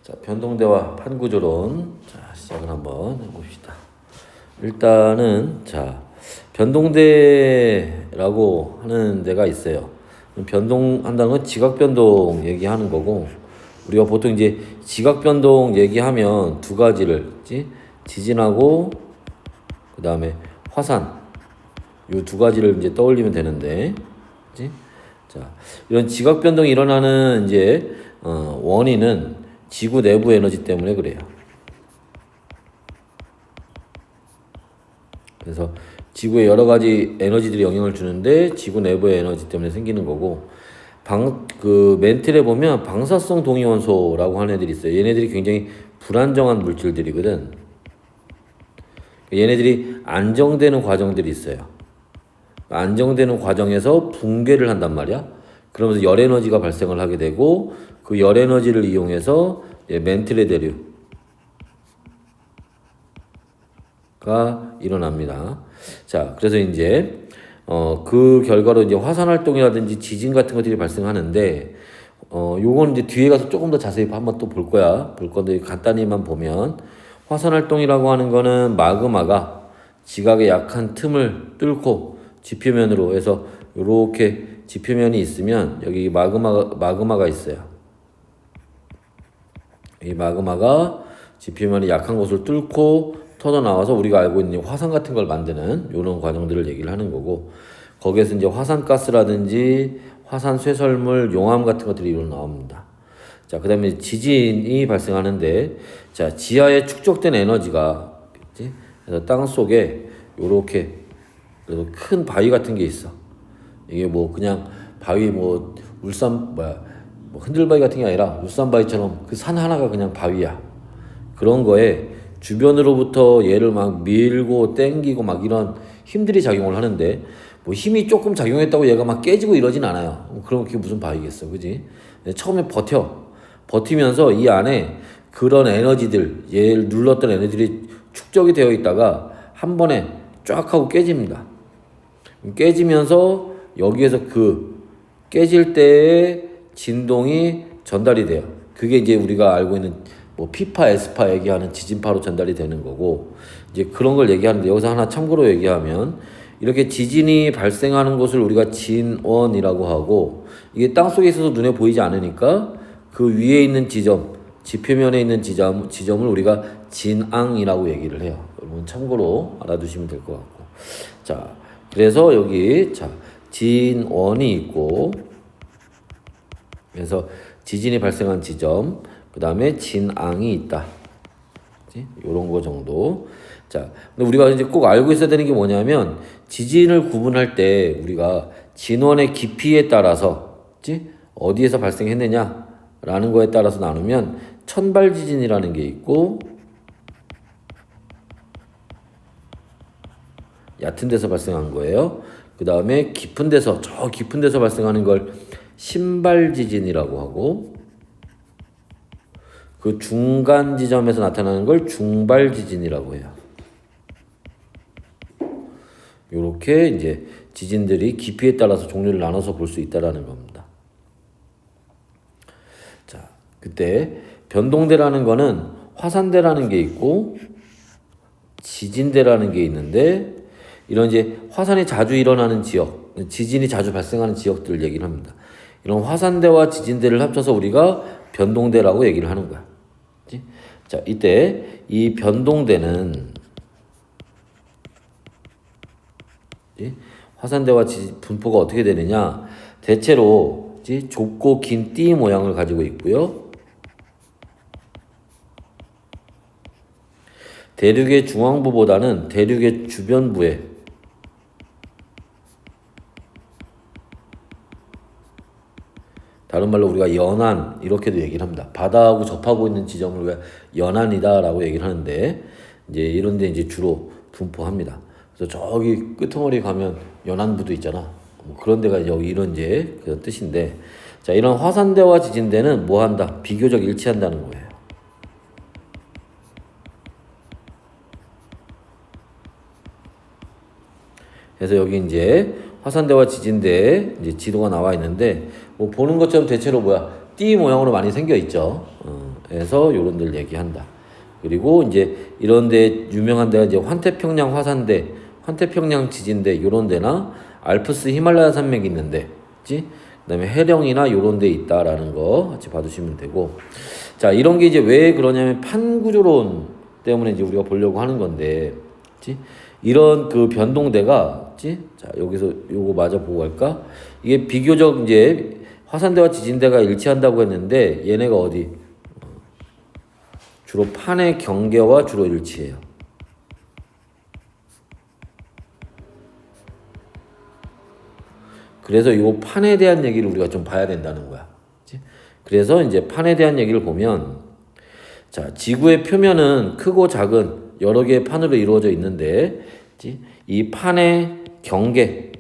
자, 변동대와 판구조론. 자, 시작을 한번 해봅시다. 일단은, 자, 변동대라고 하는 데가 있어요. 변동한다는 건 지각변동 얘기하는 거고, 우리가 보통 이제 지각변동 얘기하면 두 가지를, 지진하고, 그 다음에 화산, 이 두 가지를 이제 떠올리면 되는데, 그치? 자, 이런 지각변동이 일어나는 이제, 원인은 지구 내부 에너지 때문에 그래요. 그래서 지구에 여러 가지 에너지들이 영향을 주는데 지구 내부의 에너지 때문에 생기는 거고, 멘틀에 보면 방사성 동위원소라고 하는 애들이 있어요. 얘네들이 굉장히 불안정한 물질들이거든. 얘네들이 안정되는 과정들이 있어요. 안정되는 과정에서 붕괴를 한단 말이야. 그러면서 열 에너지가 발생을 하게 되고, 그 열 에너지를 이용해서 멘틀의 대류가 일어납니다. 자, 그래서 이제 그 결과로 이제 화산 활동이라든지 지진 같은 것들이 발생하는데, 요건 이제 뒤에 가서 조금 더 자세히 한번 또 볼 건데 간단히만 보면, 화산 활동이라고 하는 거는 마그마가 지각의 약한 틈을 뚫고 지표면으로 해서 요렇게 지표면이 있으면 여기 마그마가 있어요. 이 마그마가 지표면이 약한 곳을 뚫고 터져 나와서 우리가 알고 있는 화산 같은 걸 만드는 이런 과정들을 얘기를 하는 거고, 거기에서 이제 화산가스라든지 화산 쇠설물, 용암 같은 것들이 나옵니다. 자, 그 다음에 지진이 발생하는데, 자, 지하에 축적된 에너지가, 그치? 그래서 땅 속에 요렇게 그래서 큰 바위 같은 게 있어. 이게 뭐 그냥 바위 뭐 뭐 흔들바위 같은 게 아니라 울산바위처럼 그 산 하나가 그냥 바위야. 그런 거에 주변으로부터 얘를 막 밀고 땡기고 막 이런 힘들이 작용을 하는데, 뭐 힘이 조금 작용했다고 얘가 막 깨지고 이러진 않아요. 그럼 그게 무슨 바위겠어, 그지? 처음에 버티면서 이 안에 그런 에너지들, 얘를 눌렀던 에너지들이 축적이 되어 있다가 한 번에 쫙 하고 깨집니다. 깨지면서 여기에서 그 깨질 때의 진동이 전달이 돼요. 그게 이제 우리가 알고 있는 뭐 피파, 에스파 얘기하는 지진파로 전달이 되는 거고, 이제 그런 걸 얘기하는데, 여기서 하나 참고로 얘기하면, 이렇게 지진이 발생하는 곳을 우리가 진원이라고 하고, 이게 땅속에 있어서 눈에 보이지 않으니까 그 위에 있는 지표면에 있는 지점을 우리가 진앙이라고 얘기를 해요. 여러분 참고로 알아두시면 될 것 같고. 자, 그래서 여기 진원이 있고, 그래서 지진이 발생한 지점, 그 다음에 진앙이 있다. 이런 거 정도. 자, 근데 우리가 이제 꼭 알고 있어야 되는 게 뭐냐면, 지진을 구분할 때 우리가 진원의 깊이에 따라서, 어디에서 발생했느냐라는 거에 따라서 나누면 천발 지진이라는 게 있고, 얕은 데서 발생한 거예요. 그 다음에 깊은 데서 발생하는 걸 신발 지진이라고 하고, 그 중간 지점에서 나타나는 걸 중발 지진이라고 해요. 요렇게 이제 지진들이 깊이에 따라서 종류를 나눠서 볼 수 있다라는 겁니다. 자, 그때 변동대라는 거는 화산대라는 게 있고 지진대라는 게 있는데, 이런 이제 화산이 자주 일어나는 지역, 지진이 자주 발생하는 지역들을 얘기를 합니다. 이런 화산대와 지진대를 합쳐서 우리가 변동대라고 얘기를 하는 거야. 그치? 자, 이때 이 변동대는 화산대와 분포가 어떻게 되느냐? 대체로 좁고 긴 띠 모양을 가지고 있고요. 대륙의 중앙부보다는 대륙의 주변부에, 다른 말로 우리가 연안 이렇게도 얘기를 합니다. 바다하고 접하고 있는 지점을 우리가 연안이다라고 얘기를 하는데, 이제 이런 데 이제 주로 분포합니다. 그래서 저기 끄트머리 가면 연안부도 있잖아. 뭐 그런 데가 여기 이런 이제 그런 뜻인데, 자, 이런 화산대와 지진대는 뭐 한다? 비교적 일치한다는 거예요. 그래서 여기 이제 화산대와 지진대 이제 지도가 나와 있는데, 뭐 보는 것처럼 대체로 띠 모양으로 많이 생겨 있죠. 해서 요런 데를 얘기한다. 그리고 이제 이런 데 유명한 데가 이제 환태평양 화산대, 환태평양 지진대 요런 데나 알프스 히말라야 산맥이 있는데, 그치? 그다음에 해령이나 요런 데 있다라는 거 같이 봐두시면 되고. 자, 이런 게 이제 왜 그러냐면 판구조론 때문에 이제 우리가 보려고 하는 건데, 그치? 이런 그 변동대가, 그치? 자, 여기서 요거 마저 보고 갈까? 이게 비교적 이제 화산대와 지진대가 일치한다고 했는데, 얘네가 어디? 주로 판의 경계와 주로 일치해요. 그래서 이 판에 대한 얘기를 우리가 좀 봐야 된다는 거야. 그치? 그래서 이제 판에 대한 얘기를 보면, 자, 지구의 표면은 크고 작은 여러 개의 판으로 이루어져 있는데, 그치? 이 판의 경계,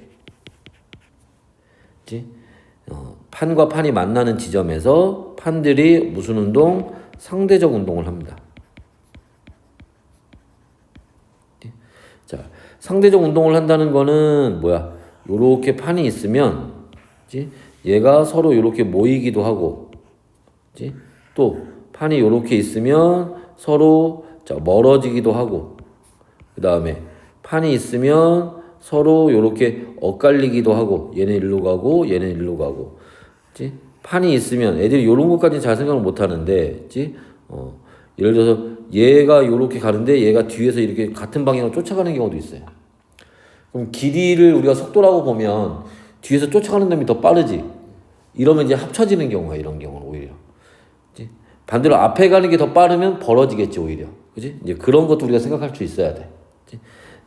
그치? 판과 판이 만나는 지점에서 판들이 무슨 운동? 상대적 운동을 합니다. 자, 상대적 운동을 한다는 거는 뭐야? 요렇게 판이 있으면, 그치? 얘가 서로 요렇게 모이기도 하고, 그치? 또 판이 요렇게 있으면 서로 자, 멀어지기도 하고, 그 다음에 판이 있으면 서로 요렇게 엇갈리기도 하고, 얘네 일로 가고 얘네 일로 가고, 그치? 판이 있으면 애들이 요런 것까지는 잘 생각을 못 하는데, 그치? 예를 들어서 얘가 요렇게 가는데 얘가 뒤에서 이렇게 같은 방향으로 쫓아가는 경우도 있어요. 그럼 길이를 우리가 속도라고 보면 뒤에서 쫓아가는 놈이 더 빠르지. 이러면 이제 합쳐지는 경우가 이런 경우는 오히려. 그치? 반대로 앞에 가는 게 더 빠르면 벌어지겠지 오히려. 그치? 이제 그런 것도 우리가 생각할 수 있어야 돼. 그치?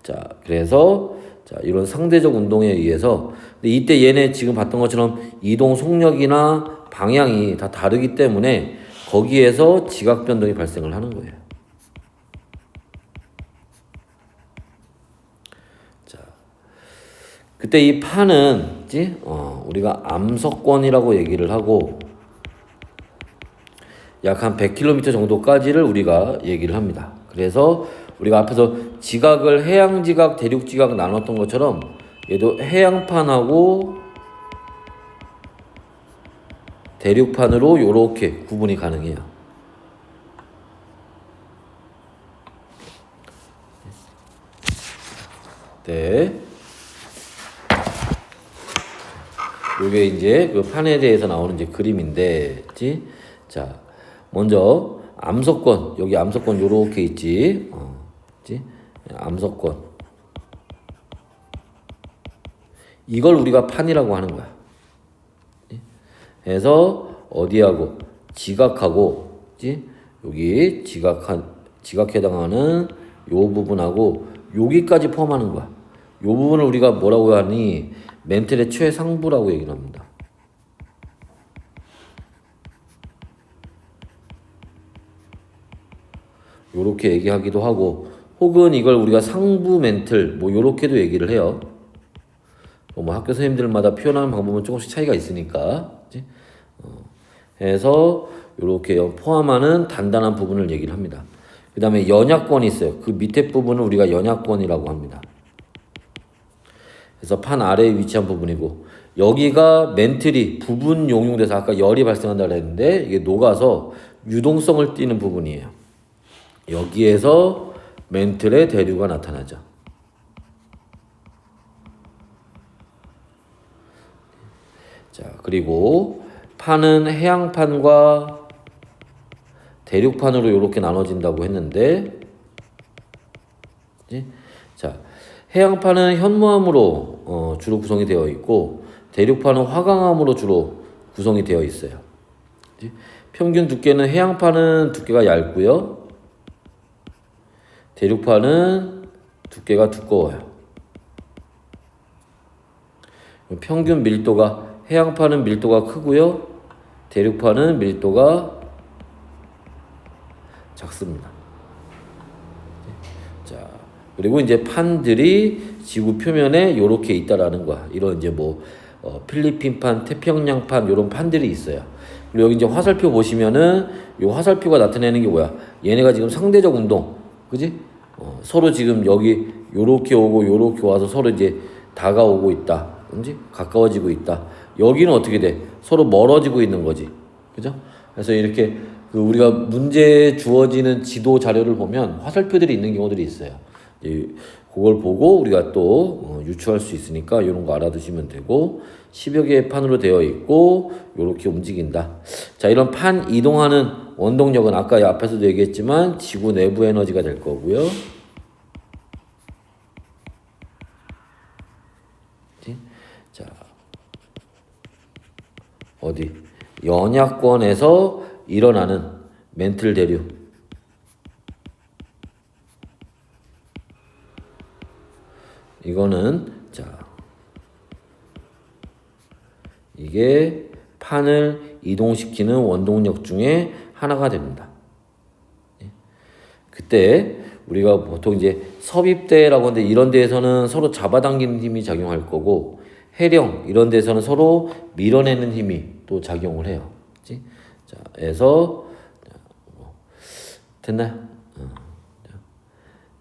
자, 그래서 자, 이런 상대적 운동에 의해서 근데 이때 얘네 지금 봤던 것처럼 이동 속력이나 방향이 다 다르기 때문에 거기에서 지각 변동이 발생을 하는 거예요. 자, 그때 이 판은 우리가 암석권이라고 얘기를 하고 약 한 100km 정도까지를 우리가 얘기를 합니다. 그래서 우리가 앞에서 지각을 해양지각, 대륙지각 나눴던 것처럼 얘도 해양판하고 대륙판으로 요렇게 구분이 가능해요. 네. 요게 이제 그 판에 대해서 나오는 이제 그림인데, 그치? 자, 먼저 암석권, 여기 암석권 요렇게 있지. 그치? 암석권. 이걸 우리가 판이라고 하는 거야. 그래서 어디하고 지각하고, 그치? 여기 지각에 해당하는 요 부분하고 여기까지 포함하는 거야. 요 부분을 우리가 뭐라고 하니 멘틀의 최상부라고 얘기를 합니다. 요렇게 얘기하기도 하고 혹은 이걸 우리가 상부 멘틀 뭐 요렇게도 얘기를 해요. 뭐 학교 선생님들마다 표현하는 방법은 조금씩 차이가 있으니까. 그치? 해서 요렇게 포함하는 단단한 부분을 얘기를 합니다. 그 다음에 연약권이 있어요. 그 밑에 부분을 우리가 연약권이라고 합니다. 그래서 판 아래에 위치한 부분이고 여기가 멘틀이 부분 용융돼서 아까 열이 발생한다고 했는데 이게 녹아서 유동성을 띠는 부분이에요. 여기에서 멘틀의 대류가 나타나죠. 자, 그리고 판은 해양판과 대륙판으로 이렇게 나눠진다고 했는데, 자, 해양판은 현무암으로 주로 구성이 되어 있고, 대륙판은 화강암으로 주로 구성이 되어 있어요. 평균 두께는 해양판은 두께가 얇고요, 대륙판은 두께가 두꺼워요. 평균 밀도가 해양판은 밀도가 크고요, 대륙판은 밀도가 작습니다. 자, 그리고 이제 판들이 지구 표면에 이렇게 있다라는 거야. 이런 이제 뭐 필리핀판, 태평양판 이런 판들이 있어요. 그리고 여기 이제 화살표 보시면은 이 화살표가 나타내는 게 뭐야? 얘네가 지금 상대적 운동, 그지? 서로 지금 여기 요렇게 오고 요렇게 와서 서로 이제 다가오고 있다, 그지? 가까워지고 있다. 여기는 어떻게 돼? 서로 멀어지고 있는 거지, 그죠? 그래서 이렇게 그 우리가 문제 주어지는 지도 자료를 보면 화살표들이 있는 경우들이 있어요. 그걸 보고 우리가 또 유추할 수 있으니까 이런 거 알아두시면 되고 10여 개의 판으로 되어 있고 이렇게 움직인다. 자, 이런 판 이동하는 원동력은 아까 앞에서도 얘기했지만 지구 내부 에너지가 될 거고요. 자, 어디 연약권에서 일어나는 멘틀 대류. 이거는 자, 이게 판을 이동시키는 원동력 중에 하나가 됩니다. 그때 우리가 보통 이제 섭입대라고 하는데 이런 데에서는 서로 잡아당기는 힘이 작용할 거고 해령 이런 데서는 서로 밀어내는 힘이 또 작용을 해요. 그치? 자, 해서 됐나요?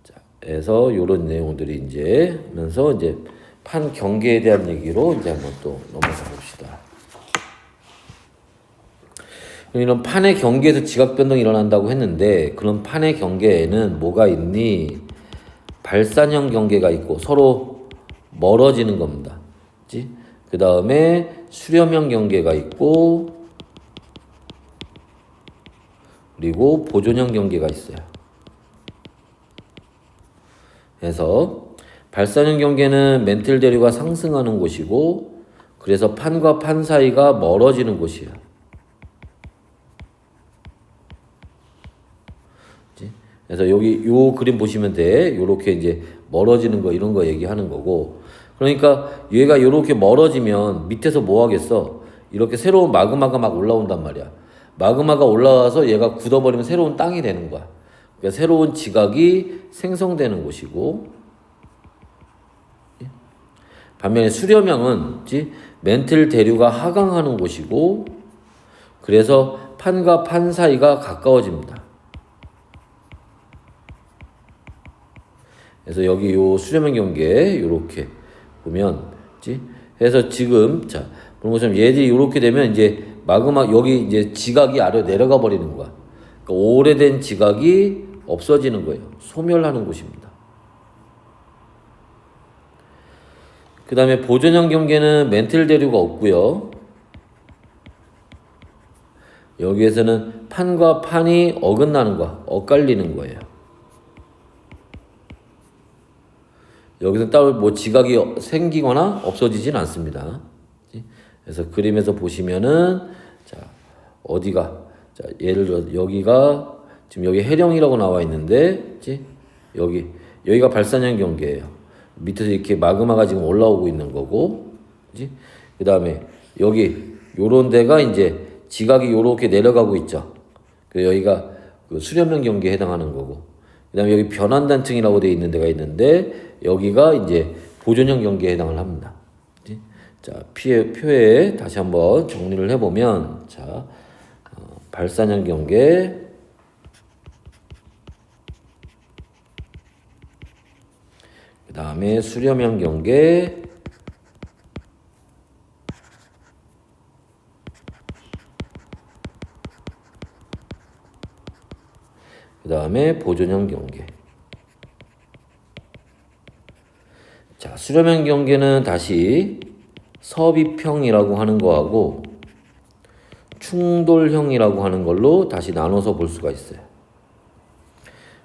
자, 해서 이런 내용들이 이제 하면서 이제 판 경계에 대한 얘기로 이제 한번 또 넘어가 봅시다. 이런 판의 경계에서 지각 변동이 일어난다고 했는데 그런 판의 경계에는 뭐가 있니? 발산형 경계가 있고 서로 멀어지는 겁니다. 그 다음에 수렴형 경계가 있고 그리고 보존형 경계가 있어요. 그래서 발산형 경계는 멘틀 대류가 상승하는 곳이고 그래서 판과 판 사이가 멀어지는 곳이에요. 그래서 여기 요 그림 보시면 돼. 요렇게 이제 멀어지는 거 이런 거 얘기하는 거고. 그러니까 얘가 요렇게 멀어지면 밑에서 뭐 하겠어? 이렇게 새로운 마그마가 막 올라온단 말이야. 마그마가 올라와서 얘가 굳어버리면 새로운 땅이 되는 거야. 그러니까 새로운 지각이 생성되는 곳이고. 반면에 수렴형은 멘틀 대류가 하강하는 곳이고 그래서 판과 판 사이가 가까워집니다. 그래서 여기 요 수렴형 경계 요렇게 보면 그래서 지금 자 그런 것처럼 얘들이 요렇게 되면 이제 마그마 여기 이제 지각이 아래로 내려가 버리는 거야. 그러니까 오래된 지각이 없어지는 거예요. 소멸하는 곳입니다. 그 다음에 보존형 경계는 멘틀 대류가 없고요. 여기에서는 판과 판이 어긋나는 거야. 엇갈리는 거예요. 여기서 따로 뭐 지각이 생기거나 없어지진 않습니다. 그래서 그림에서 보시면은 자 어디가 자 예를 들어 여기가 지금 여기 해령이라고 나와 있는데 여기가 발산형 경계예요. 밑에서 이렇게 마그마가 지금 올라오고 있는 거고, 그 다음에 여기 요런 데가 이제 지각이 요렇게 내려가고 있죠. 여기가 그 수렴형 경계에 해당하는 거고, 그 다음에 여기 변환단층이라고 되어 있는 데가 있는데 여기가 이제 보존형 경계에 해당을 합니다. 자, 표에 다시 한번 정리를 해보면, 자, 발산형 경계, 그 다음에 수렴형 경계, 그 다음에 보존형 경계. 자, 수렴형 경계는 다시 섭입형이라고 하는 거하고 충돌형이라고 하는 걸로 다시 나눠서 볼 수가 있어요.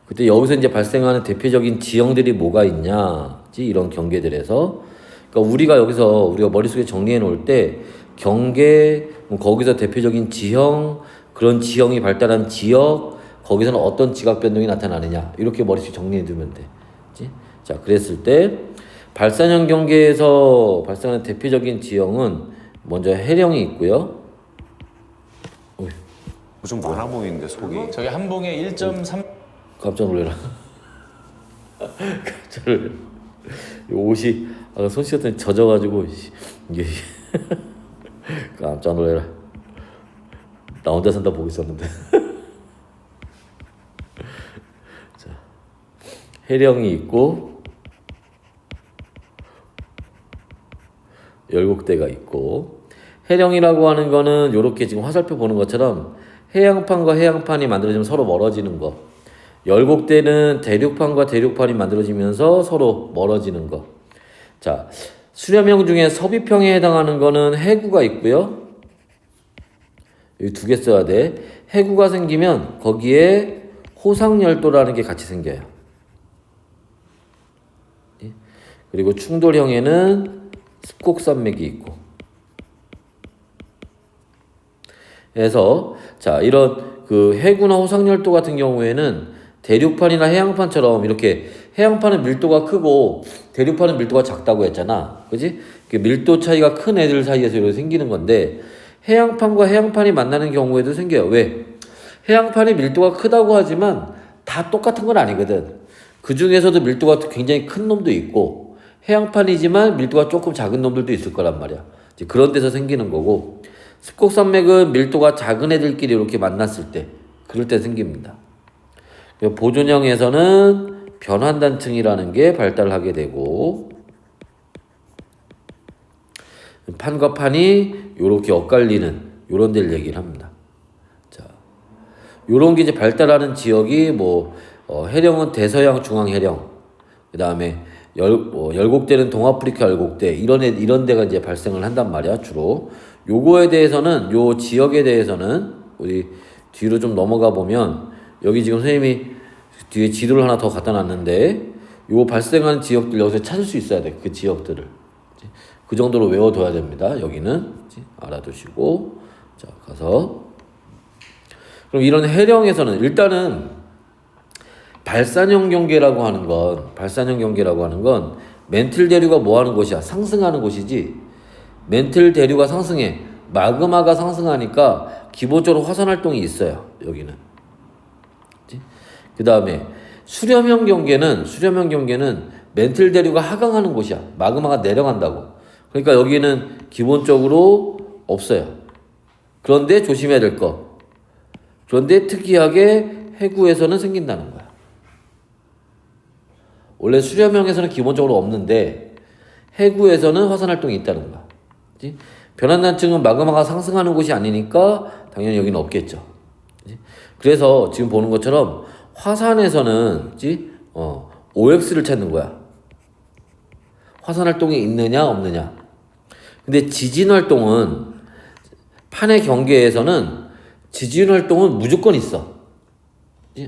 그때 여기서 이제 발생하는 대표적인 지형들이 뭐가 있냐, 이런 경계들에서. 그러니까 우리가 머릿속에 정리해 놓을 때 경계, 거기서 대표적인 지형, 그런 지형이 발달한 지역, 거기서는 어떤 지각 변동이 나타나느냐, 이렇게 머릿속에 정리해 두면 돼. 자, 그랬을 때 발산형 경계에서 발생하는 대표적인 지형은 먼저 해령이 있고요. 좀 많아 보이는데 속이. 저기 한 봉에 1.3 깜짝 놀래라. 깜짝 놀래라. 옷이 손 씻었더니 젖어가지고 이게 깜짝 놀래라. 나 혼자 산다 보고 있었는데. 자, 해령이 있고 열곡대가 있고, 해령이라고 하는 거는 요렇게 지금 화살표 보는 것처럼 해양판과 해양판이 만들어지면 서로 멀어지는 거. 열곡대는 대륙판과 대륙판이 만들어지면서 서로 멀어지는 거. 자, 수렴형 중에 서비평에 해당하는 거는 해구가 있고요. 여기 두 개 써야 돼. 해구가 생기면 거기에 호상열도라는 게 같이 생겨요. 그리고 충돌형에는 습곡산맥이 있고. 그래서 자, 이런 그 해구나 호상열도 같은 경우에는 대륙판이나 해양판처럼 이렇게 해양판은 밀도가 크고 대륙판은 밀도가 작다고 했잖아. 그지? 그 밀도 차이가 큰 애들 사이에서 이렇게 생기는 건데 해양판과 해양판이 만나는 경우에도 생겨요. 왜? 해양판이 밀도가 크다고 하지만 다 똑같은 건 아니거든. 그 중에서도 밀도가 굉장히 큰 놈도 있고 해양판이지만 밀도가 조금 작은 놈들도 있을 거란 말이야. 이제 그런 데서 생기는 거고 습곡산맥은 밀도가 작은 애들끼리 이렇게 만났을 때 그럴 때 생깁니다. 보존형에서는 변환단층이라는 게 발달하게 되고 판과 판이 이렇게 엇갈리는 요런 데를 얘기를 합니다. 자, 요런 게 이제 발달하는 지역이 해령은 대서양 중앙 해령, 그 다음에 열곡대는 동아프리카 열곡대 이런 데가 이제 발생을 한단 말이야 주로. 요거에 대해서는 요 지역에 대해서는 우리 뒤로 좀 넘어가 보면 여기 지금 선생님이 뒤에 지도를 하나 더 갖다 놨는데 요 발생하는 지역들 여기서 찾을 수 있어야 돼. 그 지역들을 그 정도로 외워둬야 됩니다. 여기는 알아두시고 자 가서 그럼 이런 해령에서는 일단은 발산형 경계라고 하는 건 멘틀 대류가 뭐 하는 곳이야? 상승하는 곳이지. 멘틀 대류가 상승해. 마그마가 상승하니까 기본적으로 화산 활동이 있어요. 여기는. 그 다음에 수렴형 경계는 멘틀 대류가 하강하는 곳이야. 마그마가 내려간다고. 그러니까 여기는 기본적으로 없어요. 그런데 조심해야 될 거. 그런데 특이하게 해구에서는 생긴다는 거야. 원래 수렴형에서는 기본적으로 없는데 해구에서는 화산 활동이 있다는 거야. 그치? 변환단층은 마그마가 상승하는 곳이 아니니까 당연히 여기는 없겠죠. 그치? 그래서 지금 보는 것처럼 화산에서는 OX를 찾는 거야. 화산 활동이 있느냐 없느냐. 근데 지진 활동은 판의 경계에서는 지진 활동은 무조건 있어.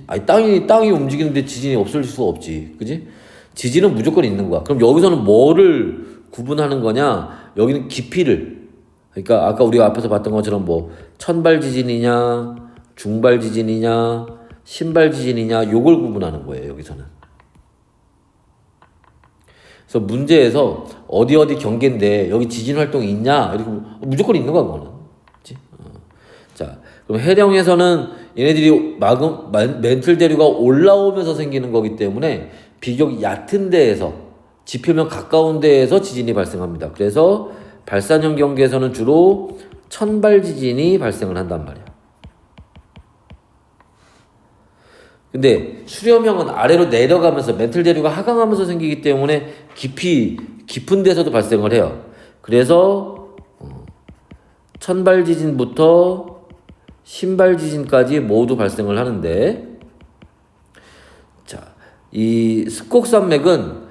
아니 땅이 움직이는데 지진이 없을 수가 없지. 그지? 지진은 무조건 있는 거야. 그럼 여기서는 뭐를 구분하는 거냐? 여기는 깊이를. 그러니까 아까 우리가 앞에서 봤던 것처럼 천발 지진이냐, 중발 지진이냐, 신발 지진이냐 요걸 구분하는 거예요. 여기서는. 그래서 문제에서 어디 경계인데 여기 지진 활동이 있냐? 이렇게 무조건 있는 거야, 그거는. 그치? 자, 그럼 해령에서는 얘네들이 멘틀 대류가 올라오면서 생기는 거기 때문에 비교적 얕은 데에서 지표면 가까운 데에서 지진이 발생합니다. 그래서 발산형 경계에서는 주로 천발 지진이 발생을 한단 말이야. 근데 수렴형은 아래로 내려가면서 멘틀 대류가 하강하면서 생기기 때문에 깊은 데서도 발생을 해요. 그래서 천발 지진부터 신발 지진까지 모두 발생을 하는데, 자, 이 습곡산맥은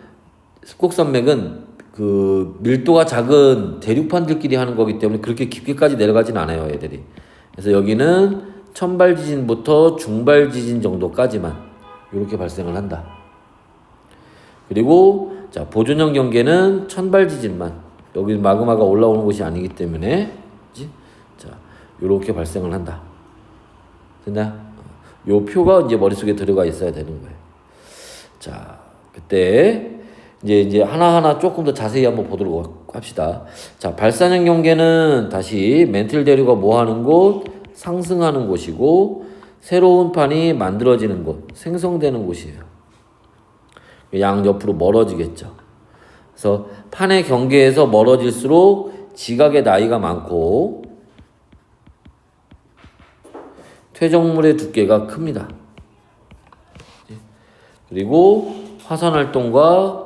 그 밀도가 작은 대륙판들끼리 하는 거기 때문에 그렇게 깊게까지 내려가진 않아요, 애들이. 그래서 여기는 천발 지진부터 중발 지진 정도까지만 이렇게 발생을 한다. 그리고 자, 보존형 경계는 천발 지진만, 여기 마그마가 올라오는 곳이 아니기 때문에 자, 이렇게 발생을 한다. 됐나? 요 표가 이제 머릿속에 들어가 있어야 되는 거예요. 자, 그때 이제 하나하나 조금 더 자세히 한번 보도록 합시다. 자, 발산형 경계는 다시 멘틀 대류가 뭐 하는 곳? 상승하는 곳이고, 새로운 판이 만들어지는 곳, 생성되는 곳이에요. 양옆으로 멀어지겠죠. 그래서 판의 경계에서 멀어질수록 지각의 나이가 많고 퇴적물의 두께가 큽니다. 그리고 화산 활동과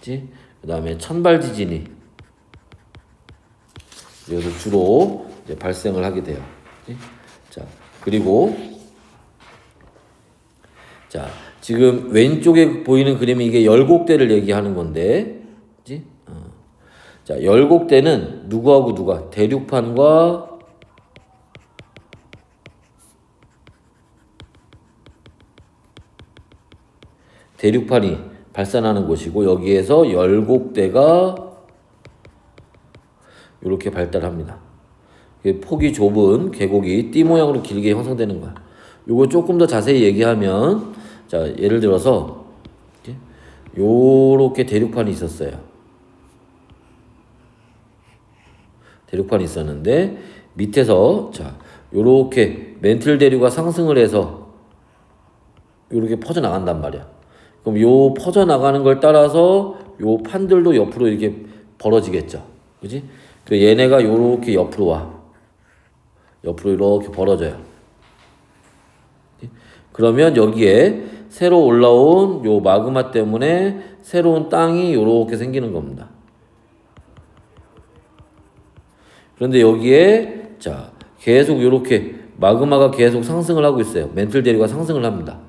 그 다음에 천발 지진이 여기서 주로 이제 발생을 하게 돼요. 자, 그리고 자, 지금 왼쪽에 보이는 그림이 이게 열곡대를 얘기하는 건데, 그지? 자, 열곡대는 누구하고 누가? 대륙판과 대륙판이 발산하는 곳이고, 여기에서 열곡대가 이렇게 발달합니다. 폭이 좁은 계곡이 띠 모양으로 길게 형성되는 거야. 요거 조금 더 자세히 얘기하면, 자, 예를 들어서 요렇게 대륙판이 있었어요. 대륙판이 있었는데 밑에서 자, 요렇게 멘틀 대류가 상승을 해서 요렇게 퍼져 나간단 말이야. 그럼 요 퍼져 나가는 걸 따라서 요 판들도 옆으로 이렇게 벌어지겠죠. 그지? 그 얘네가 요렇게 옆으로 와. 옆으로 이렇게 벌어져요. 그러면 여기에 새로 올라온 요 마그마 때문에 새로운 땅이 요렇게 생기는 겁니다. 그런데 여기에 자, 계속 요렇게 마그마가 계속 상승을 하고 있어요. 멘틀 대류가 상승을 합니다.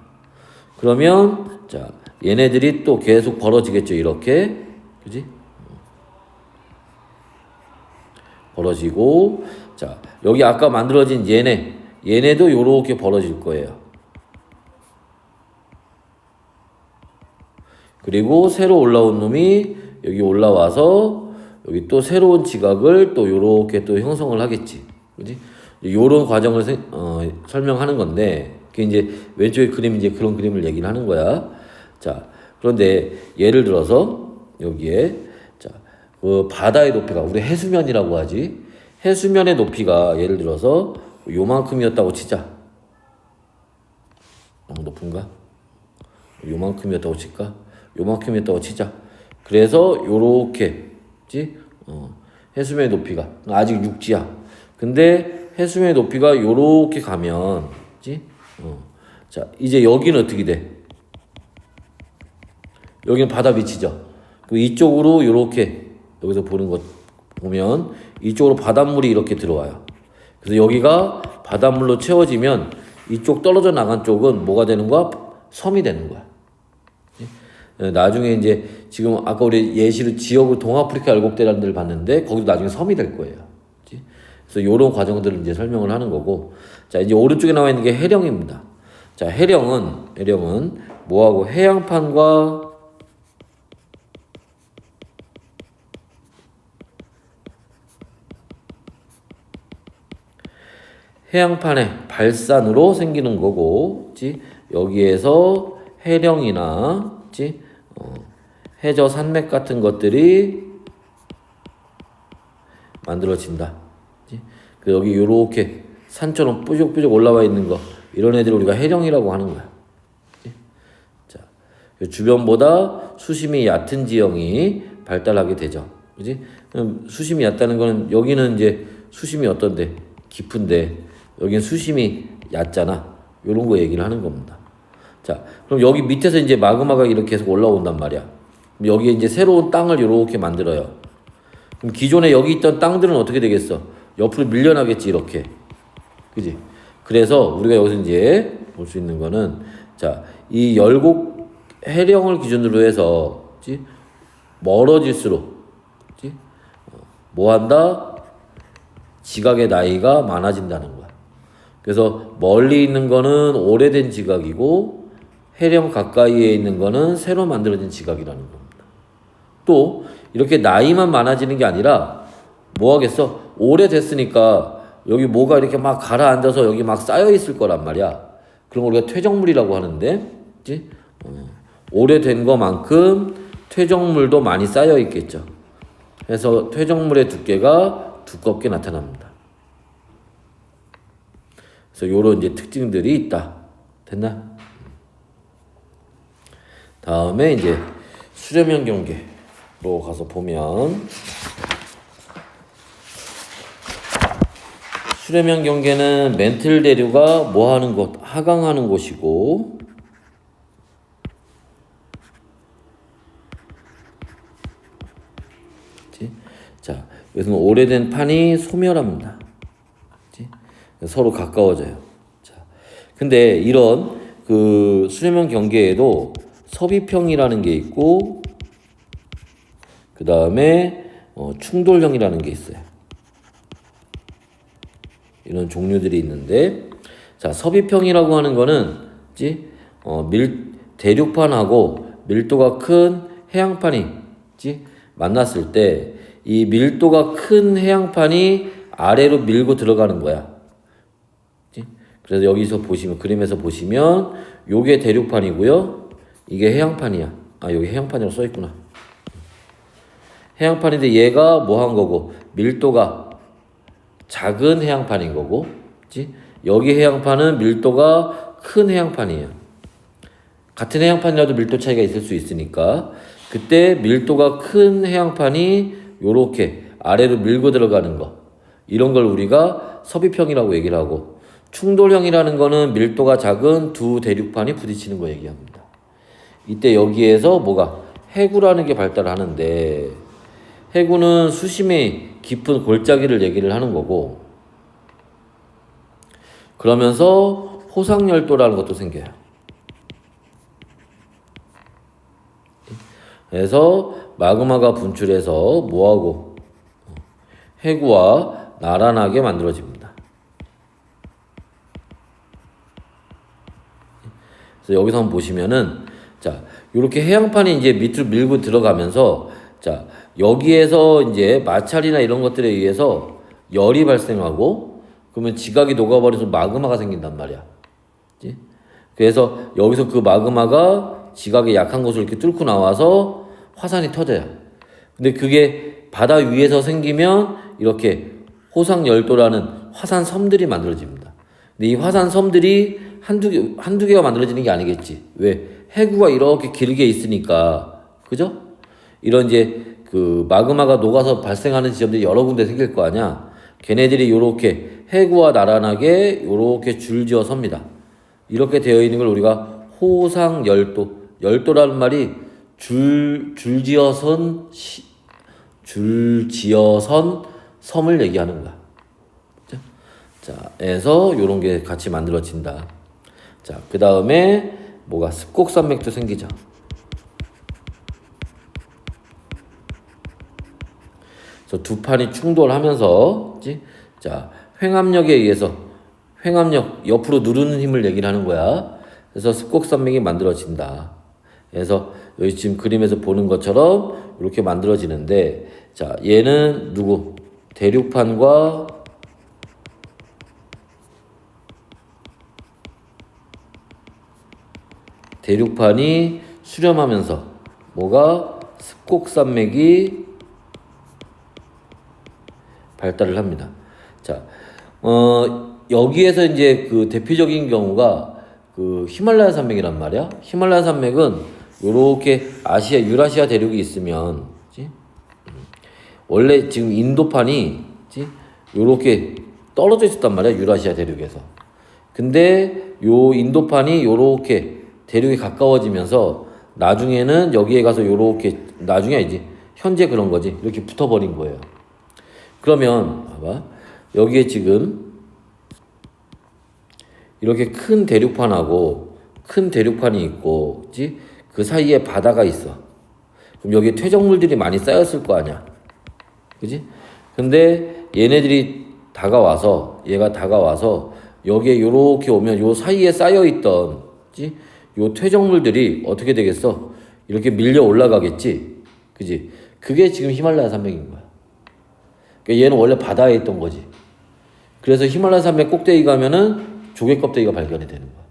그러면 자, 얘네들이 또 계속 벌어지겠죠. 이렇게. 그지? 벌어지고 자, 여기 아까 만들어진 얘네도 요렇게 벌어질 거예요. 그리고 새로 올라온 놈이 여기 올라와서 여기 또 새로운 지각을 또 요렇게 또 형성을 하겠지. 그지? 요런 과정을 설명하는 건데, 그게 이제 왼쪽의 그림 이제 그런 그림을 얘기를 하는 거야. 자, 그런데 예를 들어서 여기에 자, 그 바다의 높이가 우리 해수면이라고 하지. 해수면의 높이가 예를 들어서 요만큼이었다고 치자. 너무 높은가? 요만큼이었다고 칠까? 요만큼이었다고 치자. 그래서 요렇게 해수면의 높이가 아직 육지야. 근데 해수면의 높이가 요렇게 가면 자, 이제 여기는 어떻게 돼? 여기는 바다 밑이죠. 이쪽으로 요렇게 여기서 보는 것 보면 이쪽으로 바닷물이 이렇게 들어와요. 그래서 여기가 바닷물로 채워지면 이쪽 떨어져 나간 쪽은 뭐가 되는 거야? 섬이 되는 거야. 나중에 이제 지금 아까 우리 예시로 지역을 동아프리카 열곡대라는 데를 봤는데 거기도 나중에 섬이 될 거예요. 그래서 이런 과정들을 이제 설명을 하는 거고, 자, 이제 오른쪽에 나와 있는 게 해령입니다. 자, 해령은 뭐하고 해양판과 해양판의 발산으로 생기는 거고, 그치? 여기에서 해령이나, 그치? 해저 산맥 같은 것들이 만들어진다. 그치? 여기 요렇게 산처럼 뾰족뾰족 올라와 있는 거, 이런 애들 우리가 해령이라고 하는 거야. 그치? 자, 주변보다 수심이 얕은 지형이 발달하게 되죠. 그지? 수심이 얕다는 거는 여기는 이제 수심이 어떤데? 깊은데 여기는 수심이 얕잖아. 요런 거 얘기를 하는 겁니다. 자, 그럼 여기 밑에서 이제 마그마가 이렇게 계속 올라온단 말이야. 그럼 여기에 이제 새로운 땅을 이렇게 만들어요. 그럼 기존에 여기 있던 땅들은 어떻게 되겠어? 옆으로 밀려나겠지, 이렇게. 그지? 그래서 우리가 여기서 이제 볼 수 있는 거는, 자, 이 열곡 해령을 기준으로 해서, 그치? 멀어질수록, 그치? 뭐 한다? 지각의 나이가 많아진다는 거야. 그래서 멀리 있는 거는 오래된 지각이고, 해령 가까이에 있는 거는 새로 만들어진 지각이라는 겁니다. 또 이렇게 나이만 많아지는 게 아니라 뭐 하겠어? 오래됐으니까 여기 뭐가 이렇게 막 가라앉아서 여기 막 쌓여 있을 거란 말이야. 그런 걸 우리가 퇴적물이라고 하는데, 그치? 오래된 것만큼 퇴적물도 많이 쌓여 있겠죠. 그래서 퇴적물의 두께가 두껍게 나타납니다. 그래서 요런 이제 특징들이 있다. 됐나? 다음에 이제 수렴형 경계로 가서 보면, 수렴형 경계는 멘틀 대류가 뭐 하는 곳? 하강하는 곳이고, 그치? 자, 그래서 오래된 판이 소멸합니다. 그치? 서로 가까워져요. 자, 근데 이런 그 수렴형 경계에도 섭입형이라는 게 있고, 그 다음에 충돌형이라는 게 있어요. 이런 종류들이 있는데, 자, 섭입형이라고 하는 거는 대륙판하고 밀도가 큰 해양판이 만났을 때 이 밀도가 큰 해양판이 아래로 밀고 들어가는 거야. 그래서 여기서 보시면, 그림에서 보시면 요게 대륙판이고요, 이게 해양판이야. 아, 여기 해양판이라고 써있구나. 해양판인데 얘가 뭐 한 거고, 밀도가 작은 해양판인 거고, 그치? 여기 해양판은 밀도가 큰 해양판이에요. 같은 해양판이라도 밀도 차이가 있을 수 있으니까, 그때 밀도가 큰 해양판이 요렇게 아래로 밀고 들어가는 거, 이런 걸 우리가 섭입형이라고 얘기를 하고, 충돌형이라는 거는 밀도가 작은 두 대륙판이 부딪히는 거 얘기합니다. 이때 여기에서 뭐가 해구라는 게 발달하는데, 해구는 수심이 깊은 골짜기를 얘기를 하는 거고, 그러면서 호상열도라는 것도 생겨요. 그래서 마그마가 분출해서 뭐하고 해구와 나란하게 만들어집니다. 그래서 여기서 한번 보시면은, 자, 이렇게 해양판이 이제 밑으로 밀고 들어가면서, 자, 여기에서 이제 마찰이나 이런 것들에 의해서 열이 발생하고, 그러면 지각이 녹아버려서 마그마가 생긴단 말이야. 그치? 그래서 여기서 그 마그마가 지각이 약한 곳을 이렇게 뚫고 나와서 화산이 터져요. 근데 그게 바다 위에서 생기면 이렇게 호상열도라는 화산 섬들이 만들어집니다. 근데 이 화산 섬들이 한두 개가 만들어지는 게 아니겠지. 왜? 해구가 이렇게 길게 있으니까. 그죠? 이런 이제 그 마그마가 녹아서 발생하는 지점들이 여러 군데 생길 거 아니야. 걔네들이 요렇게 해구와 나란하게 요렇게 줄지어 섭니다. 이렇게 되어 있는 걸 우리가 호상열도, 열도라는 말이 줄지어선 섬을 얘기하는 거야. 자, 해서 요런 게 같이 만들어진다. 자, 그 다음에 뭐가 습곡산맥도 생기죠. 그래서 두 판이 충돌하면서, 그치? 자, 횡압력에 의해서, 횡압력, 옆으로 누르는 힘을 얘기를 하는 거야. 그래서 습곡산맥이 만들어진다. 그래서 여기 지금 그림에서 보는 것처럼 이렇게 만들어지는데, 자, 얘는 누구? 대륙판과 대륙판이 수렴하면서 뭐가? 습곡산맥이 발달을 합니다. 자, 여기에서 이제 그 대표적인 경우가 그 히말라야 산맥이란 말이야. 히말라야 산맥은 요렇게 아시아, 유라시아 대륙이 있으면, 그치? 원래 지금 인도판이, 그치? 요렇게 떨어져 있었단 말이야, 유라시아 대륙에서. 근데 요 인도판이 요렇게 대륙에 가까워지면서 나중에는 여기에 가서 요렇게, 나중에 아니지, 현재 그런 거지, 이렇게 붙어버린 거예요. 그러면 봐봐, 여기에 지금 이렇게 큰 대륙판하고 큰 대륙판이 있고, 그치? 그 사이에 바다가 있어. 그럼 여기에 퇴적물들이 많이 쌓였을 거 아니야, 그지? 근데 얘네들이 다가와서, 얘가 다가와서 여기에 요렇게 오면 요 사이에 쌓여있던, 그지? 요 퇴적물들이 어떻게 되겠어? 이렇게 밀려 올라가겠지, 그지? 그게 지금 히말라야 산맥인 거야. 그러니까 얘는 원래 바다에 있던 거지. 그래서 히말라야 산맥 꼭대기 가면은 조개 껍데기가 발견이 되는 거야.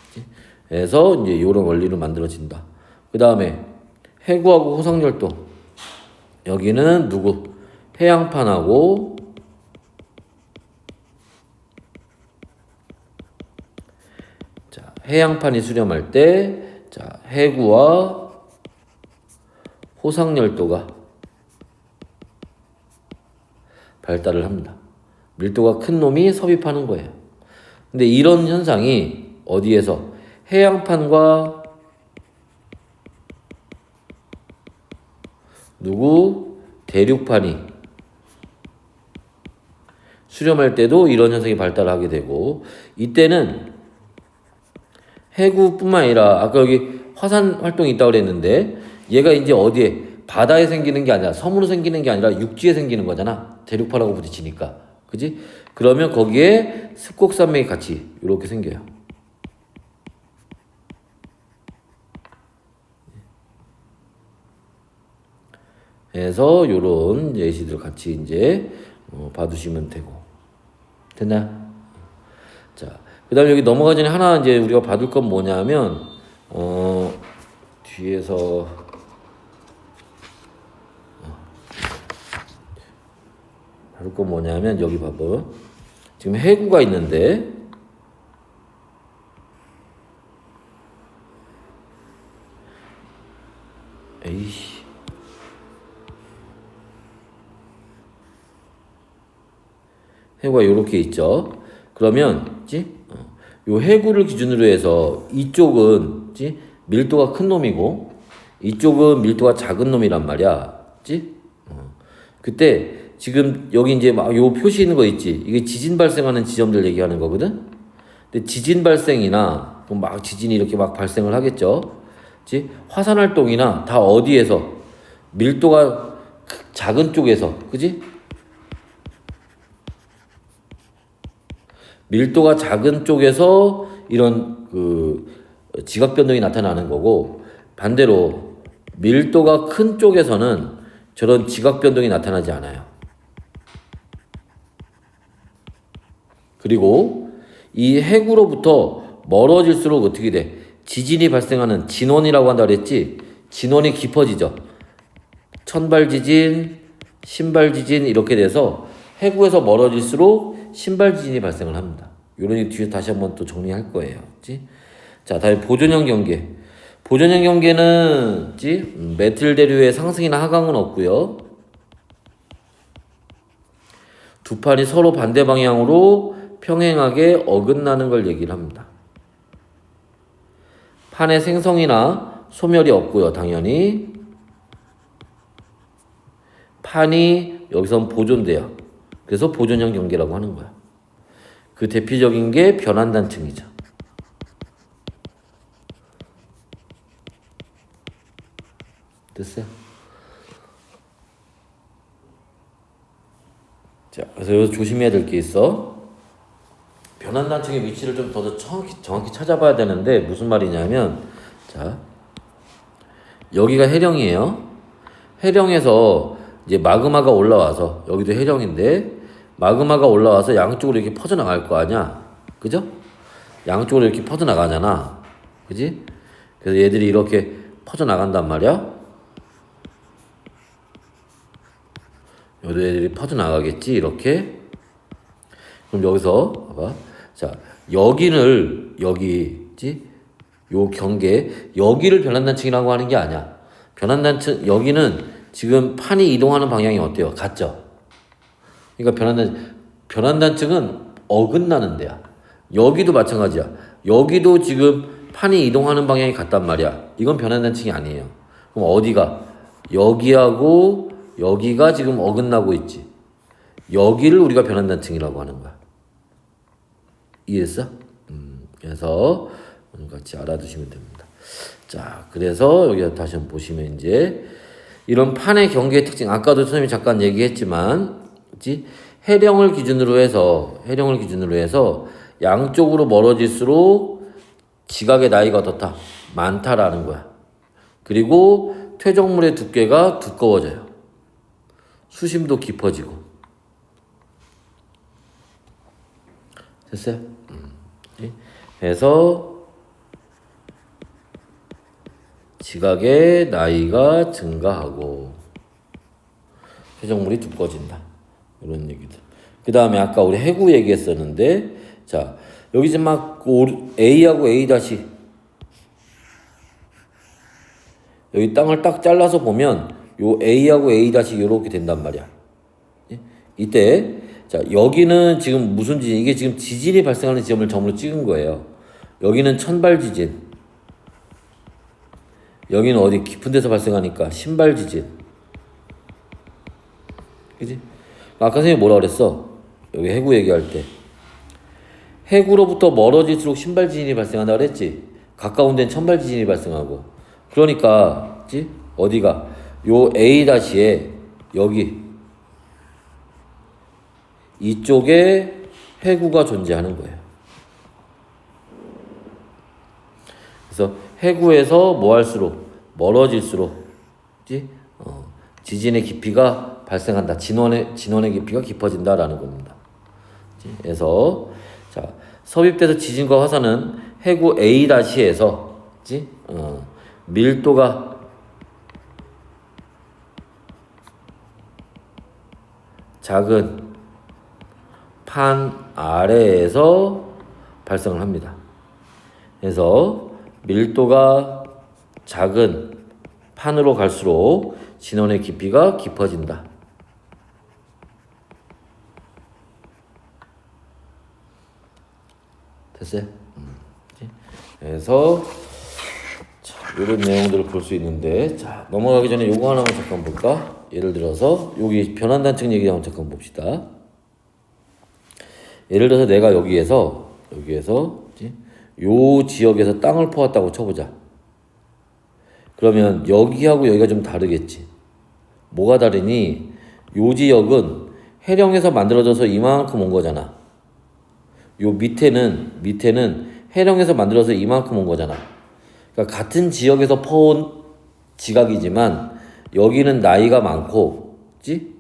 그치? 그래서 이제 이런 원리로 만들어진다. 그 다음에 해구하고 호상열도, 여기는 누구? 해양판하고 자, 해양판이 수렴할 때, 자, 해구와 호상열도가 발달을 합니다. 밀도가 큰 놈이 섭입하는 거예요. 근데 이런 현상이 어디에서? 해양판과 누구? 대륙판이 수렴할 때도 이런 현상이 발달하게 되고 이때는 해구뿐만 아니라 아까 여기 화산 활동이 있다고 그랬는데 얘가 이제 어디에 바다에 생기는 게 아니라 섬으로 생기는 게 아니라 육지에 생기는 거잖아. 대륙파라고 부딪히니까. 그지? 그러면 거기에 습곡산맥이 같이 이렇게 생겨요. 그래서 요런 예시들 같이 이제 봐두시면 되고. 됐나요? 자, 그 다음에 여기 넘어가기 전에 하나 이제 우리가 봐둘 건 뭐냐면, 뒤에서, 봐둘 건 뭐냐면, 여기 봐봐. 지금 해구가 있는데, 에이씨. 해구가 요렇게 있죠. 그러면, 요 해구를 기준으로 해서 이쪽은, 밀도가 큰 놈이고, 이쪽은 밀도가 작은 놈이란 말이야. 그때, 지금 여기 이제 막 요 표시 있는 거 있지? 이게 지진 발생하는 지점들 얘기하는 거거든? 근데 지진 발생이나, 막 지진이 이렇게 막 발생을 하겠죠? 화산 활동이나 다 어디에서? 밀도가 작은 쪽에서, 그지? 밀도가 작은 쪽에서 이런 지각 변동이 나타나는 거고 반대로 밀도가 큰 쪽에서는 저런 지각 변동이 나타나지 않아요. 그리고 이 해구로부터 멀어질수록 어떻게 돼? 지진이 발생하는 진원이라고 한다 그랬지? 진원이 깊어지죠. 천발 지진, 신발 지진 이렇게 돼서 해구에서 멀어질수록 신발 지진이 발생을 합니다. 요런 게 뒤에 다시 한번 또 정리할 거예요. 그치? 자, 다음에 보존형 경계. 보존형 경계는 메틀 대류의 상승이나 하강은 없고요. 두 판이 서로 반대 방향으로 평행하게 어긋나는 걸 얘기를 합니다. 판의 생성이나 소멸이 없고요. 당연히 판이 여기선 보존돼요. 그래서 보존형 경계라고 하는 거야. 그 대표적인 게 변환단층이죠. 됐어요? 자, 그래서 여기서 조심해야 될 게 있어. 변환단층의 위치를 좀 더 정확히 찾아봐야 되는데 무슨 말이냐면 자, 여기가 해령이에요. 해령에서 이제 마그마가 올라와서 여기도 해령인데 마그마가 올라와서 양쪽으로 이렇게 퍼져나갈 거 아니야. 그죠? 양쪽으로 이렇게 퍼져나가잖아. 그지? 그래서 얘들이 이렇게 퍼져나간단 말이야. 여기 애들이 퍼져나가겠지. 이렇게. 그럼 여기서 봐봐. 자, 여기 요 경계 여기를 변환단층이라고 하는 게 아니야. 여기는 지금 판이 이동하는 방향이 어때요? 같죠? 그러니까 변환단층은 어긋나는 데야. 여기도 마찬가지야. 여기도 지금 판이 이동하는 방향이 같단 말이야. 이건 변환단층이 아니에요. 그럼 어디가? 여기하고 여기가 지금 어긋나고 있지. 여기를 우리가 변환단층이라고 하는 거야. 이해했어? 그래서 같이 알아두시면 됩니다. 자, 그래서 여기 다시 한번 보시면 이제 이런 판의 경계의 특징, 아까도 선생님이 잠깐 얘기했지만, 그치? 해령을 기준으로 해서 양쪽으로 멀어질수록 지각의 나이가 어떻다? 많다라는 거야. 그리고 퇴적물의 두께가 두꺼워져요. 수심도 깊어지고. 됐어요? 그래서 지각의 나이가 증가하고 퇴적물이 두꺼워진다. 이런 얘기들. 그 다음에 아까 우리 해구 얘기했었는데, 자, 여기 이제 막 A하고 A 다시 여기 땅을 딱 잘라서 보면 요 A하고 A 다시 이렇게 된단 말이야. 이때 자, 여기는 지금 무슨 지진? 이게 지금 지진이 발생하는 지점을 점으로 찍은 거예요. 여기는 천발 지진. 여기는 어디 깊은 데서 발생하니까 신발 지진. 그지? 아까 선생님이 뭐라 그랬어? 여기 해구 얘기할 때 해구로부터 멀어질수록 신발 지진이 발생한다 그랬지. 가까운 데는 천발 지진이 발생하고. 그러니까 그치? 어디가 요 A-에 여기 이쪽에 해구가 존재하는 거예요. 그래서 해구에서 뭐 할수록 멀어질수록 그치? 지진의 깊이가 발생한다. 진원의 깊이가 깊어진다라는 겁니다. 그치? 그래서 자, 섭입돼서 지진과 화산은 해구 A-에서 그치? 밀도가 작은 판 아래에서 발생을 합니다. 그래서 밀도가 작은 판으로 갈수록 진원의 깊이가 깊어진다. 됐어요? 그래서 자, 이런 내용들을 볼 수 있는데 자 넘어가기 전에 요거 하나만 잠깐 볼까? 예를 들어서 여기 변환단층 얘기 한번 잠깐 봅시다. 예를 들어서 내가 여기에서 요 지역에서 땅을 퍼왔다고 쳐보자. 그러면 여기하고 여기가 좀 다르겠지. 뭐가 다르니? 요 지역은 해령에서 만들어져서 이만큼 온 거잖아. 요 밑에는 해령에서 만들어서 이만큼 온 거잖아. 그러니까 같은 지역에서 퍼온 지각이지만 여기는 나이가 많고, 그치?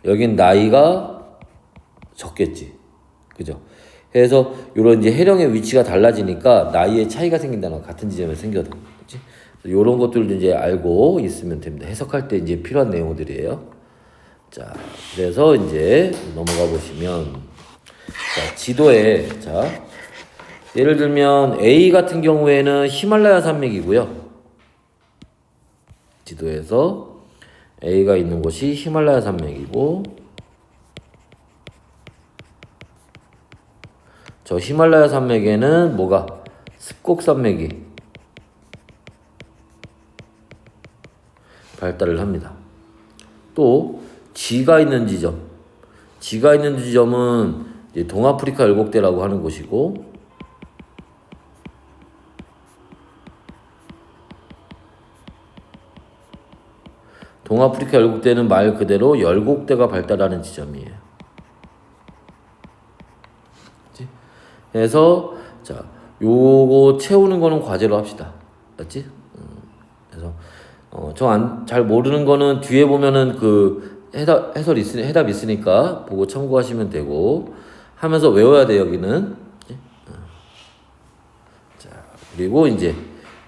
여긴 나이가 적겠지. 그죠? 그래서 요런 이제 해령의 위치가 달라지니까 나이에 차이가 생긴다는 거 같은 지점에 생겨도. 그치? 요런 것들도 이제 알고 있으면 됩니다. 해석할 때 이제 필요한 내용들이에요. 자, 그래서 이제 넘어가 보시면 자, 지도에 자, 예를 들면 A 같은 경우에는 히말라야 산맥이고요. 지도에서 A가 있는 곳이 히말라야 산맥이고 저 히말라야 산맥에는 뭐가 습곡 산맥이 발달을 합니다. 또 G가 있는 지점은 이제 동아프리카 열곡대라고 하는 곳이고 동아프리카 열곡대는 말 그대로 열곡대가 발달하는 지점이에요. 그치? 그래서 자 요거 채우는 거는 과제로 합시다. 맞지? 그래서 잘 모르는 거는 뒤에 보면은 그 해답 있으니까 보고 참고하시면 되고 하면서 외워야 돼 여기는. 자 그리고 이제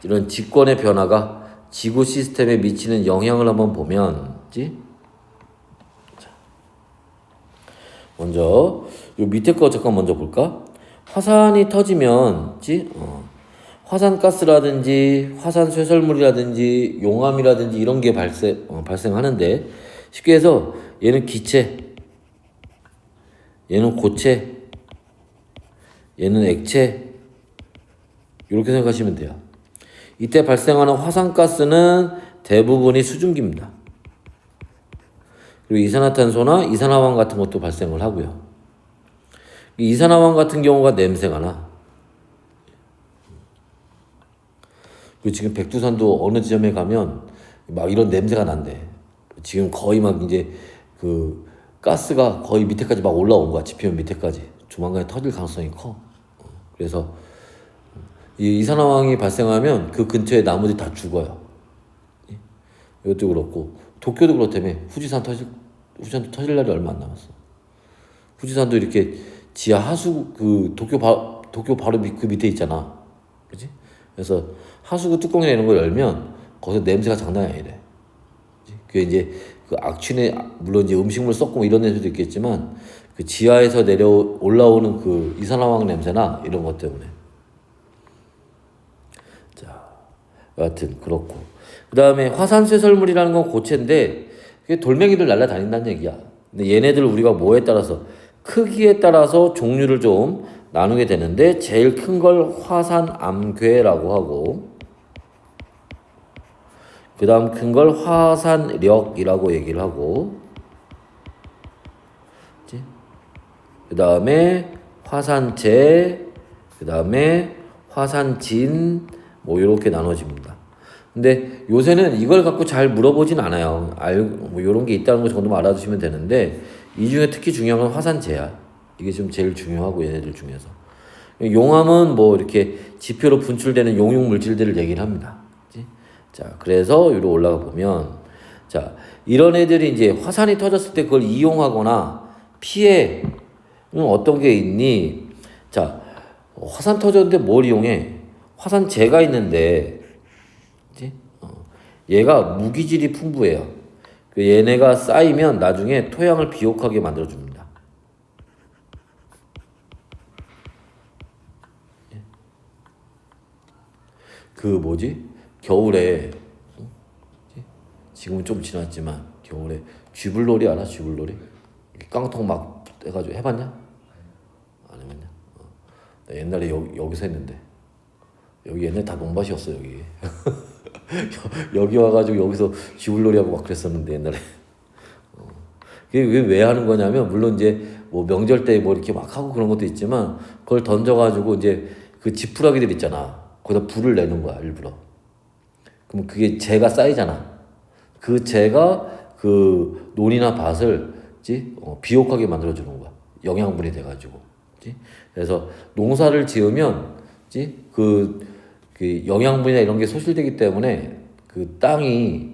이런 직권의 변화가 지구 시스템에 미치는 영향을 한번 보면, 자, 먼저 요 밑에 거 잠깐 먼저 볼까? 화산이 터지면, 화산가스라든지 화산 쇠설물이라든지 용암이라든지 이런 게 발생하는데 쉽게 해서 얘는 기체, 얘는 고체, 얘는 액체 이렇게 생각하시면 돼요. 이때 발생하는 화산가스는 대부분이 수증기입니다. 그리고 이산화탄소나 이산화황 같은 것도 발생을 하고요. 이산화황 같은 경우가 냄새가 나. 그리고 지금 백두산도 어느 지점에 가면 막 이런 냄새가 난대. 지금 거의 막 이제 그 가스가 거의 밑에까지 막 올라온 거야. 지표면 밑에까지. 조만간에 터질 가능성이 커. 그래서 이 이산화황이 발생하면 그 근처에 나무들이 다 죽어요. 이것도 그렇고 도쿄도 그렇다며. 후지산도 터질 날이 얼마 안 남았어. 후지산도 이렇게 지하 하수 그 도쿄 바로 그 밑에 있잖아. 그지? 그래서 하수구 뚜껑 내는 걸 열면 거기서 냄새가 장난이 아니래. 그게 이제 그 악취네, 물론 이제 음식물 썩고 뭐 이런 냄새도 있겠지만 그 지하에서 올라오는 그 이산화황 냄새나 이런 것 때문에. 자, 여하튼 그렇고. 그 다음에 화산쇠설물이라는 건 고체인데 그게 돌멩이를 날아다닌다는 얘기야. 근데 얘네들 우리가 뭐에 따라서 크기에 따라서 종류를 좀 나누게 되는데 제일 큰 걸 화산암괴라고 하고 그 다음 큰 걸 화산력이라고 얘기를 하고 그 다음에 화산재, 그 다음에 화산진, 뭐 이렇게 나눠집니다. 근데 요새는 이걸 갖고 잘 물어보진 않아요. 뭐 이런 게 있다는 거 정도만 알아두시면 되는데 이 중에 특히 중요한 건 화산재야. 이게 좀 제일 중요하고 얘네들 중에서. 용암은 뭐 이렇게 지표로 분출되는 용융 물질들을 얘기를 합니다. 그치? 자, 그래서 위로 올라가 보면 자, 이런 애들이 이제 화산이 터졌을 때 그걸 이용하거나 피해 어떤 게 있니? 자, 화산 터졌는데 뭘 이용해? 화산재가 있는데, 그치? 얘가 무기질이 풍부해요. 얘네가 쌓이면 나중에 토양을 비옥하게 만들어줍니다. 그 뭐지? 겨울에, 지금은 좀 지났지만, 겨울에 쥐불놀이 알아? 쥐불놀이? 깡통 막 해가지고 해봤냐? 안 해봤냐? 나 옛날에 여기서 했는데 여기 옛날에 다 논밭이었어 여기. 여기 와가지고 여기서 쥐불놀이하고 막 그랬었는데 옛날에. 그게 왜 하는 거냐면 물론 이제 뭐 명절 때 뭐 이렇게 막 하고 그런 것도 있지만 그걸 던져가지고 이제 그 지푸라기들 있잖아. 거기다 불을 내는 거야 일부러. 그럼 그게 재가 쌓이잖아. 그 재가 그 논이나 밭을 비옥하게 만들어주는 거야. 영양분이 돼가지고. 그래서 농사를 지으면 그 영양분이나 이런 게 소실되기 때문에 그 땅이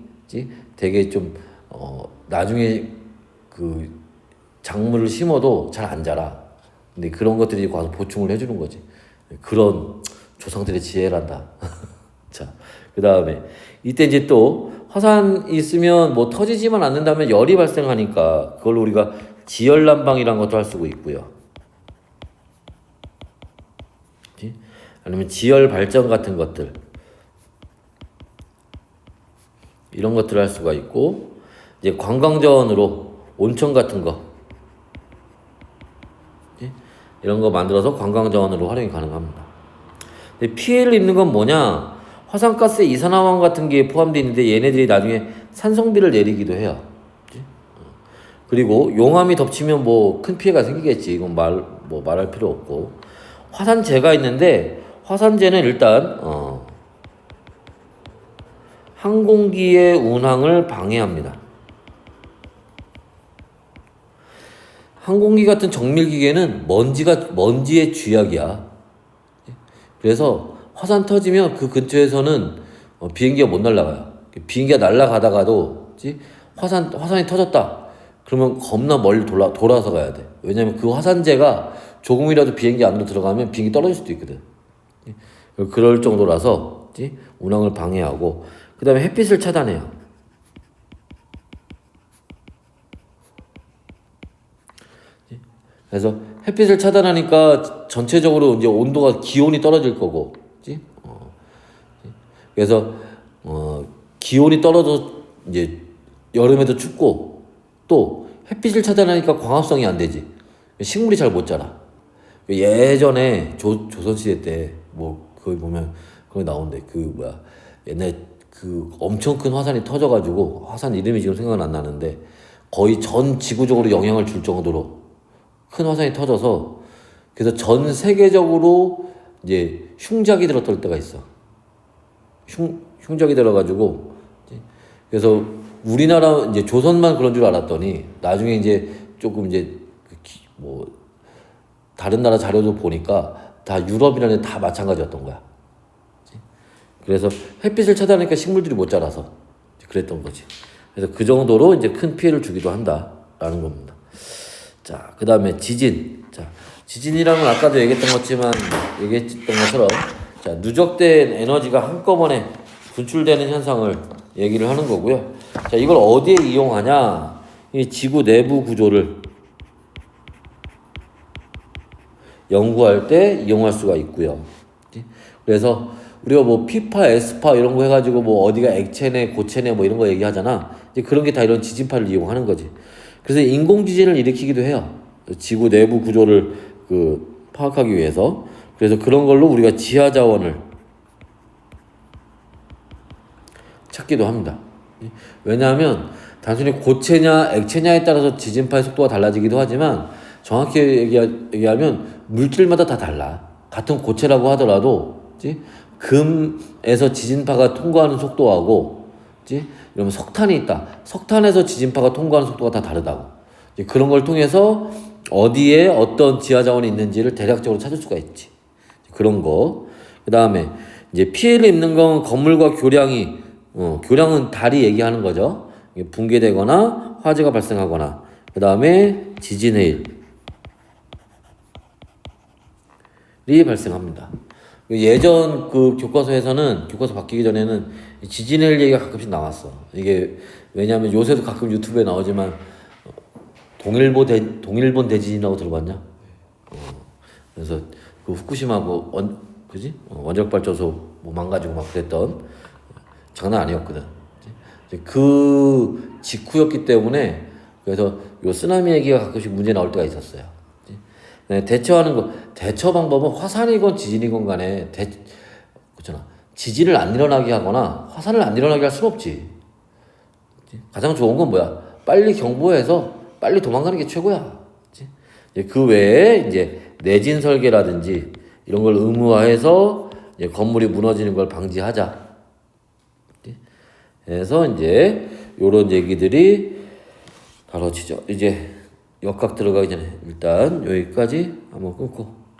되게 좀 나중에 그 작물을 심어도 잘 안 자라. 근데 그런 것들이 와서 보충을 해주는 거지. 그런 조상들의 지혜란다. 자, 그 다음에 이때 이제 또 화산이 있으면 뭐 터지지만 않는다면 열이 발생하니까 그걸 우리가 지열난방이라는 것도 할 수가 있고요. 아니면 지열 발전 같은 것들 이런 것들을 할 수가 있고 이제 관광자원으로 온천 같은 거 이런 거 만들어서 관광자원으로 활용이 가능합니다. 근데 피해를 입는 건 뭐냐? 화산가스에 이산화황 같은 게 포함되어 있는데 얘네들이 나중에 산성비를 내리기도 해요. 그리고 용암이 덮치면 뭐 큰 피해가 생기겠지. 이건 말할 필요 없고 화산재가 있는데 화산재는 일단 항공기의 운항을 방해합니다. 항공기 같은 정밀기계는 먼지의 쥐약이야. 그래서 화산 터지면 그 근처에서는 비행기가 못 날아가요. 비행기가 날아가다가도 화산이 터졌다. 그러면 겁나 멀리 돌아서 가야 돼. 왜냐면 그 화산재가 조금이라도 비행기 안으로 들어가면 비행기 떨어질 수도 있거든. 그럴 정도라서 운항을 방해하고 그 다음에 햇빛을 차단해요. 그래서 햇빛을 차단하니까 전체적으로 이제 온도가 기온이 떨어질 거고, 그래서 기온이 떨어져 이제 여름에도 춥고 또 햇빛을 차단하니까 광합성이 안 되지. 식물이 잘 못 자라. 예전에 조선시대 때 뭐 거기 보면 거기 나오는데 옛날 그 엄청 큰 화산이 터져가지고 화산 이름이 지금 생각은 안 나는데 거의 전 지구적으로 영향을 줄 정도로 큰 화산이 터져서 그래서 전 세계적으로 이제 흉작이 들었던 때가 있어. 흉작이 들어가지고 그래서 우리나라 이제 조선만 그런 줄 알았더니 나중에 이제 조금 이제 뭐 다른 나라 자료도 보니까 다 유럽이라는 데 다 마찬가지였던 거야. 그래서 햇빛을 차단하니까 식물들이 못 자라서 그랬던 거지. 그래서 그 정도로 이제 큰 피해를 주기도 한다라는 겁니다. 자, 그 다음에 지진. 자, 지진이라는 건 아까도 얘기했던 것처럼 자, 누적된 에너지가 한꺼번에 분출되는 현상을 얘기를 하는 거고요. 자, 이걸 어디에 이용하냐? 이 지구 내부 구조를 연구할 때 이용할 수가 있고요. 그래서 우리가 뭐 피파, 에스파 이런 거 해가지고 뭐 어디가 액체네, 고체네 뭐 이런 거 얘기하잖아. 이제 그런 게 다 이런 지진파를 이용하는 거지. 그래서 인공 지진을 일으키기도 해요. 지구 내부 구조를 파악하기 위해서. 그래서 그런 걸로 우리가 지하 자원을 찾기도 합니다. 왜냐하면 단순히 고체냐 액체냐에 따라서 지진파의 속도가 달라지기도 하지만 정확히 얘기하면 물질마다 다 달라. 같은 고체라고 하더라도, 그치? 금에서 지진파가 통과하는 속도하고, 그치? 이러면 석탄이 있다. 석탄에서 지진파가 통과하는 속도가 다 다르다고. 이제 그런 걸 통해서 어디에 어떤 지하자원이 있는지를 대략적으로 찾을 수가 있지. 그런 거. 그 다음에 이제 피해를 입는 건 건물과 교량이, 교량은 달이 얘기하는 거죠. 붕괴되거나 화재가 발생하거나. 그 다음에 지진해일이 발생합니다. 예전 그 교과서에서는, 교과서 바뀌기 전에는 지진해일 얘기가 가끔씩 나왔어. 이게 왜냐하면 요새도 가끔 유튜브에 나오지만 동일본 대지진이라고 들어봤냐? 그래서 그 후쿠시마고 그지? 원자력 발전소 뭐 망가지고 막 그랬던 장난 아니었거든. 이제 그 직후였기 때문에 그래서 요 쓰나미 얘기가 가끔씩 문제 나올 때가 있었어요. 네, 대처 방법은 화산이건 지진이건 간에 그렇잖아. 지진을 안 일어나게 하거나 화산을 안 일어나게 할 수는 없지. 가장 좋은 건 뭐야? 빨리 경보해서 빨리 도망가는 게 최고야. 그 외에 이제 내진 설계라든지 이런 걸 의무화해서 이제 건물이 무너지는 걸 방지하자. 그래서 이제 요런 얘기들이 다뤄지죠. 이제 역학 들어가기 전에 일단 여기까지 한번 끊고